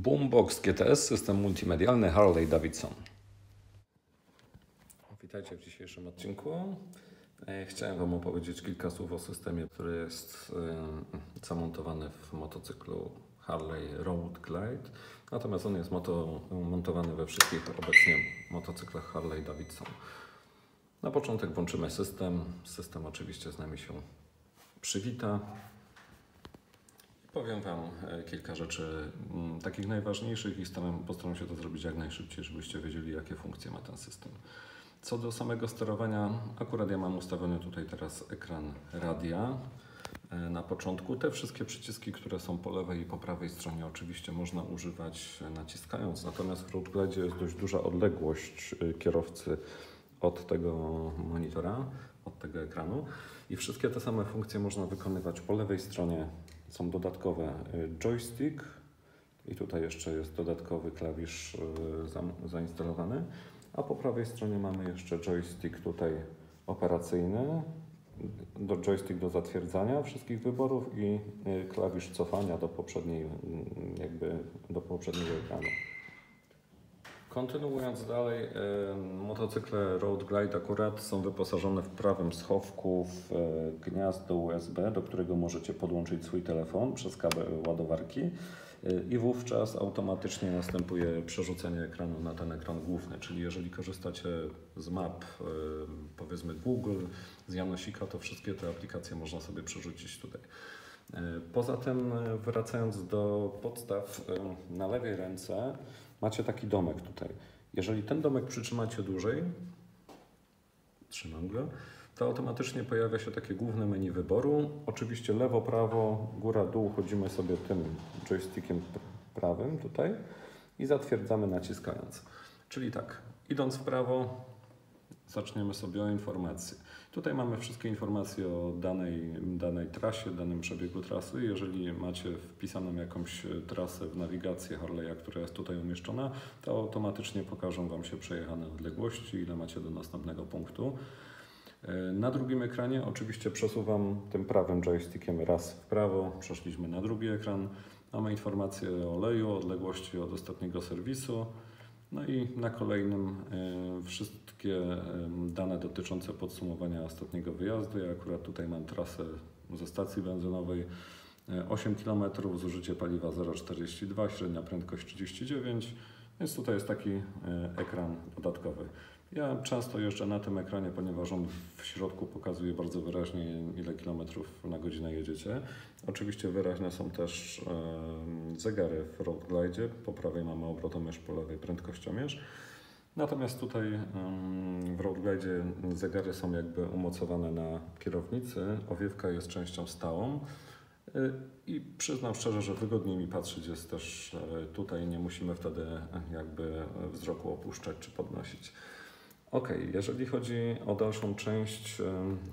Boombox GTS, system multimedialny Harley Davidson. Witajcie w dzisiejszym odcinku. Chciałem Wam opowiedzieć kilka słów o systemie, który jest zamontowany w motocyklu Harley Road Glide. Natomiast on jest montowany we wszystkich obecnie motocyklach Harley Davidson. Na początek włączymy system. System oczywiście z nami się przywita. Powiem Wam kilka rzeczy takich najważniejszych i postaram się to zrobić jak najszybciej, żebyście wiedzieli, jakie funkcje ma ten system. Co do samego sterowania, akurat ja mam ustawiony tutaj teraz ekran radia. Na początku te wszystkie przyciski, które są po lewej i po prawej stronie, oczywiście można używać naciskając, natomiast w Road Glide jest dość duża odległość kierowcy od tego monitora, od tego ekranu i wszystkie te same funkcje można wykonywać po lewej stronie. Są dodatkowe joystick i tutaj jeszcze jest dodatkowy klawisz zainstalowany, a po prawej stronie mamy jeszcze joystick tutaj operacyjny, joystick do zatwierdzania wszystkich wyborów i klawisz cofania do poprzedniego ekranu. Kontynuując dalej, motocykle Road Glide akurat są wyposażone w prawym schowku w gniazdo USB, do którego możecie podłączyć swój telefon przez kabel ładowarki i wówczas automatycznie następuje przerzucenie ekranu na ten ekran główny, czyli jeżeli korzystacie z map, powiedzmy Google, z Janosika, to wszystkie te aplikacje można sobie przerzucić tutaj. Poza tym, wracając do podstaw, na lewej ręce macie taki domek tutaj. Jeżeli ten domek przytrzymacie dłużej, trzymam go, to automatycznie pojawia się takie główne menu wyboru. Oczywiście lewo, prawo, góra, dół chodzimy sobie tym joystickiem prawym tutaj i zatwierdzamy naciskając. Czyli tak, idąc w prawo, zaczniemy sobie o informacje. Tutaj mamy wszystkie informacje o danej trasie, danym przebiegu trasy. Jeżeli macie wpisaną jakąś trasę w nawigacji Harley'a, która jest tutaj umieszczona, to automatycznie pokażą Wam się przejechane odległości, ile macie do następnego punktu. Na drugim ekranie oczywiście przesuwam tym prawym joystickiem raz w prawo, przeszliśmy na drugi ekran. Mamy informacje o oleju, odległości od ostatniego serwisu. No i na kolejnym wszystkie dane dotyczące podsumowania ostatniego wyjazdu. Ja akurat tutaj mam trasę ze stacji benzynowej 8 km, zużycie paliwa 0,42, średnia prędkość 39, więc tutaj jest taki ekran dodatkowy. Ja często jeżdżę na tym ekranie, ponieważ on w środku pokazuje bardzo wyraźnie, ile kilometrów na godzinę jedziecie. Oczywiście wyraźne są też zegary w Road Glide. Po prawej mamy obrotomierz, po lewej prędkościomierz. Natomiast tutaj w Road Glide zegary są jakby umocowane na kierownicy. Owiewka jest częścią stałą. I przyznam szczerze, że wygodniej mi patrzeć jest też tutaj. Nie musimy wtedy jakby wzroku opuszczać czy podnosić. Ok, jeżeli chodzi o dalszą część,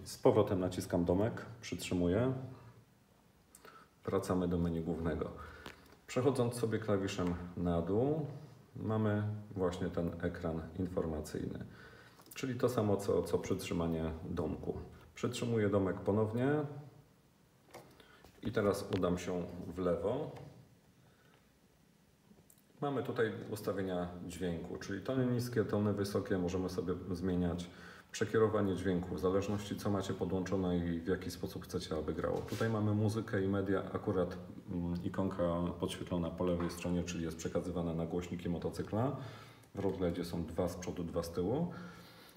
z powrotem naciskam domek, przytrzymuję, wracamy do menu głównego. Przechodząc sobie klawiszem na dół, mamy właśnie ten ekran informacyjny, czyli to samo co przytrzymanie domku. Przytrzymuję domek ponownie i teraz udam się w lewo. Mamy tutaj ustawienia dźwięku, czyli tony niskie, tony wysokie możemy sobie zmieniać. Przekierowanie dźwięku, w zależności co macie podłączone i w jaki sposób chcecie, aby grało. Tutaj mamy muzykę i media, akurat ikonka podświetlona po lewej stronie, czyli jest przekazywana na głośniki motocykla. W Road Glide są dwa z przodu, dwa z tyłu,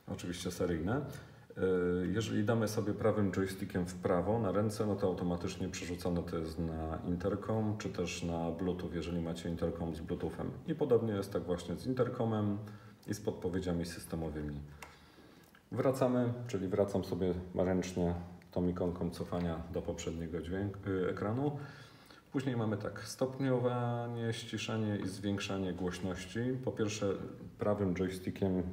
oczywiście seryjne. Jeżeli damy sobie prawym joystickiem w prawo na ręce, no to automatycznie przerzucone to jest na intercom, czy też na Bluetooth, jeżeli macie intercom z Bluetoothem. I podobnie jest tak właśnie z intercomem i z podpowiedziami systemowymi. Wracamy, czyli wracam sobie ręcznie tą ikonką cofania do poprzedniego ekranu. Później mamy tak, stopniowanie, ściszanie i zwiększanie głośności. Po pierwsze prawym joystickiem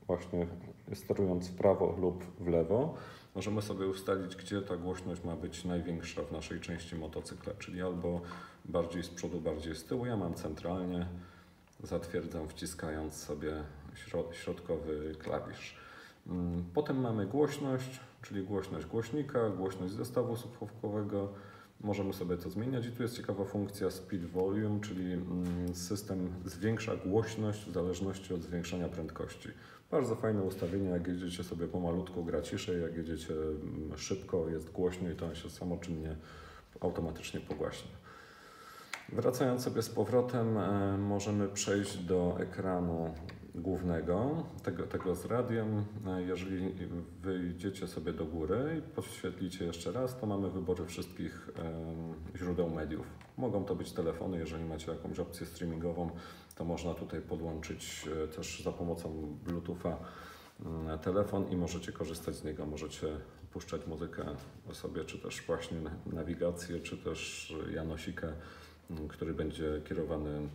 właśnie sterując w prawo lub w lewo, możemy sobie ustalić, gdzie ta głośność ma być największa w naszej części motocykla, czyli albo bardziej z przodu, bardziej z tyłu. Ja mam centralnie, zatwierdzam wciskając sobie środkowy klawisz. Potem mamy głośność, czyli głośność głośnika, głośność zestawu słuchawkowego, Możemy sobie to zmieniać i tu jest ciekawa funkcja Speed Volume, czyli system zwiększa głośność w zależności od zwiększania prędkości. Bardzo fajne ustawienie, jak jedziecie sobie pomalutku, gra ciszej, jak jedziecie szybko, jest głośno i to się samoczynnie automatycznie pogłaśnia. Wracając sobie z powrotem, możemy przejść do ekranu głównego, tego z radiem. Jeżeli wyjdziecie sobie do góry i podświetlicie jeszcze raz, to mamy wybory wszystkich źródeł mediów. Mogą to być telefony, jeżeli macie jakąś opcję streamingową, to można tutaj podłączyć też za pomocą Bluetootha telefon i możecie korzystać z niego. Możecie puszczać muzykę sobie, czy też właśnie nawigację, czy też Janosikę, który będzie kierowany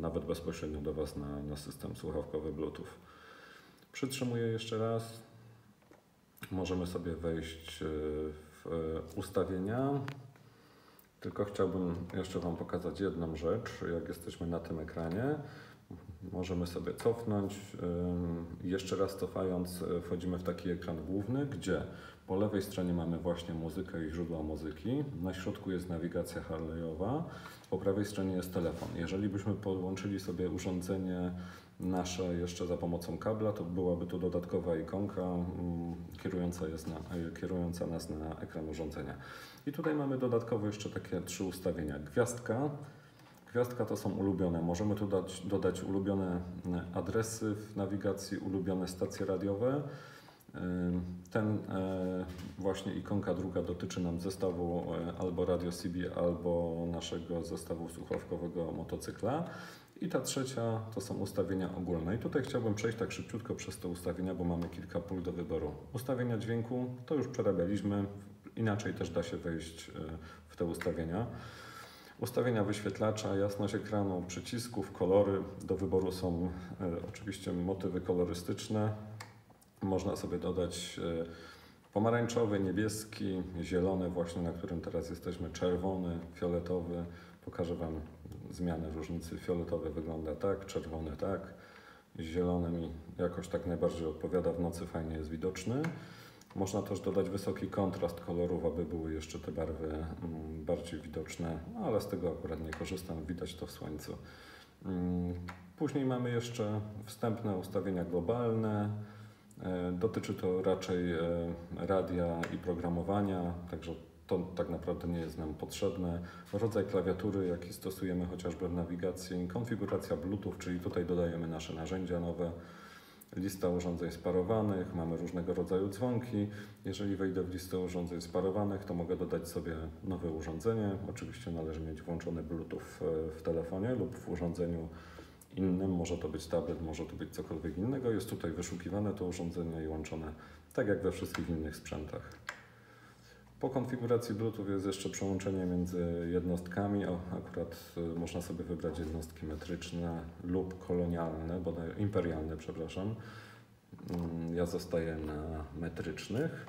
nawet bezpośrednio do Was na system słuchawkowy Bluetooth. Przytrzymuję jeszcze raz. Możemy sobie wejść w ustawienia. Tylko chciałbym jeszcze Wam pokazać jedną rzecz, jak jesteśmy na tym ekranie. Możemy sobie cofnąć. Jeszcze raz cofając, wchodzimy w taki ekran główny, gdzie po lewej stronie mamy właśnie muzykę i źródła muzyki. Na środku jest nawigacja Harley'owa. Po prawej stronie jest telefon. Jeżeli byśmy podłączyli sobie urządzenie nasze jeszcze za pomocą kabla, to byłaby tu dodatkowa ikonka kierująca nas na ekran urządzenia. I tutaj mamy dodatkowo jeszcze takie 3 ustawienia. Gwiazdka. Gwiazdka to są ulubione. Możemy tu dodać ulubione adresy w nawigacji, ulubione stacje radiowe. Właśnie ikonka druga dotyczy nam zestawu albo Radio CB, albo naszego zestawu słuchawkowego motocykla. I ta trzecia to są ustawienia ogólne. I tutaj chciałbym przejść tak szybciutko przez te ustawienia, bo mamy kilka pól do wyboru. Ustawienia dźwięku to już przerabialiśmy. Inaczej też da się wejść w te ustawienia. Ustawienia wyświetlacza, jasność ekranu, przycisków, kolory. Do wyboru są oczywiście motywy kolorystyczne. Można sobie dodać pomarańczowy, niebieski, zielony, właśnie na którym teraz jesteśmy, czerwony, fioletowy. Pokażę Wam zmianę różnicy. Fioletowy wygląda tak, czerwony tak. Zielony mi jakoś tak najbardziej odpowiada, w nocy fajnie jest widoczny. Można też dodać wysoki kontrast kolorów, aby były jeszcze te barwy bardziej widoczne, ale z tego akurat nie korzystam, widać to w słońcu. Później mamy jeszcze wstępne ustawienia globalne. Dotyczy to raczej radia i programowania, także to tak naprawdę nie jest nam potrzebne. Rodzaj klawiatury, jaki stosujemy chociażby w nawigacji, konfiguracja Bluetooth, czyli tutaj dodajemy nasze narzędzia nowe. Lista urządzeń sparowanych, mamy różnego rodzaju dzwonki. Jeżeli wejdę w listę urządzeń sparowanych, to mogę dodać sobie nowe urządzenie. Oczywiście należy mieć włączony Bluetooth w telefonie lub w urządzeniu innym. Może to być tablet, może to być cokolwiek innego. Jest tutaj wyszukiwane to urządzenie i łączone tak jak we wszystkich innych sprzętach. Po konfiguracji Bluetooth jest jeszcze przełączenie między jednostkami. Akurat można sobie wybrać jednostki metryczne lub kolonialne, imperialne, przepraszam. Ja zostaję na metrycznych.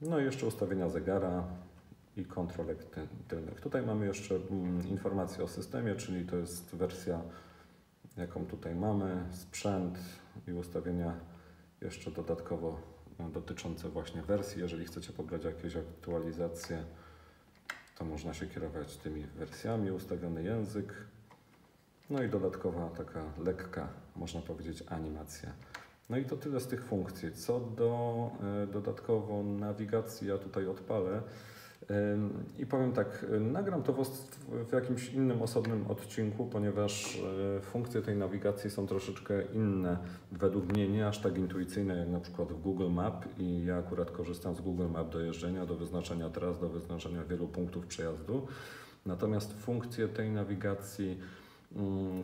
No i jeszcze ustawienia zegara i kontrolek tylnych. Tutaj mamy jeszcze informacje o systemie, czyli to jest wersja, jaką tutaj mamy, sprzęt i ustawienia jeszcze dodatkowo dotyczące właśnie wersji. Jeżeli chcecie pobrać jakieś aktualizacje, to można się kierować tymi wersjami, ustawiony język, no i dodatkowa taka lekka, można powiedzieć, animacja. No i to tyle z tych funkcji. Co do dodatkowo nawigacji, ja tutaj odpalę i powiem tak, nagram to w jakimś innym, osobnym odcinku, ponieważ funkcje tej nawigacji są troszeczkę inne. Według mnie nie aż tak intuicyjne jak na przykład w Google Map i ja akurat korzystam z Google Map do jeżdżenia, do wyznaczania tras, do wyznaczania wielu punktów przejazdu. Natomiast funkcje tej nawigacji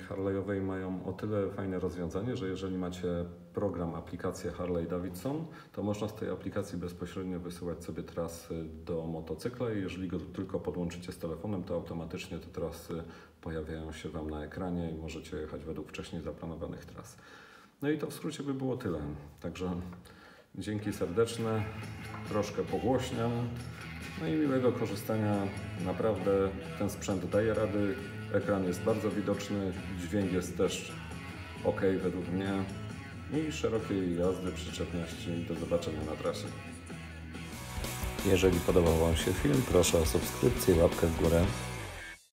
Harley'owej mają o tyle fajne rozwiązanie, że jeżeli macie program, aplikację Harley Davidson, to można z tej aplikacji bezpośrednio wysyłać sobie trasy do motocykla i jeżeli go tylko podłączycie z telefonem, to automatycznie te trasy pojawiają się Wam na ekranie i możecie jechać według wcześniej zaplanowanych tras. No i to w skrócie by było tyle. Także dzięki serdeczne, troszkę pogłośniam, no i miłego korzystania. Naprawdę ten sprzęt daje rady. Ekran jest bardzo widoczny, dźwięk jest też ok według mnie i szerokiej jazdy, przyczepności. Do zobaczenia na trasie. Jeżeli podobał Wam się film, proszę o subskrypcję i łapkę w górę.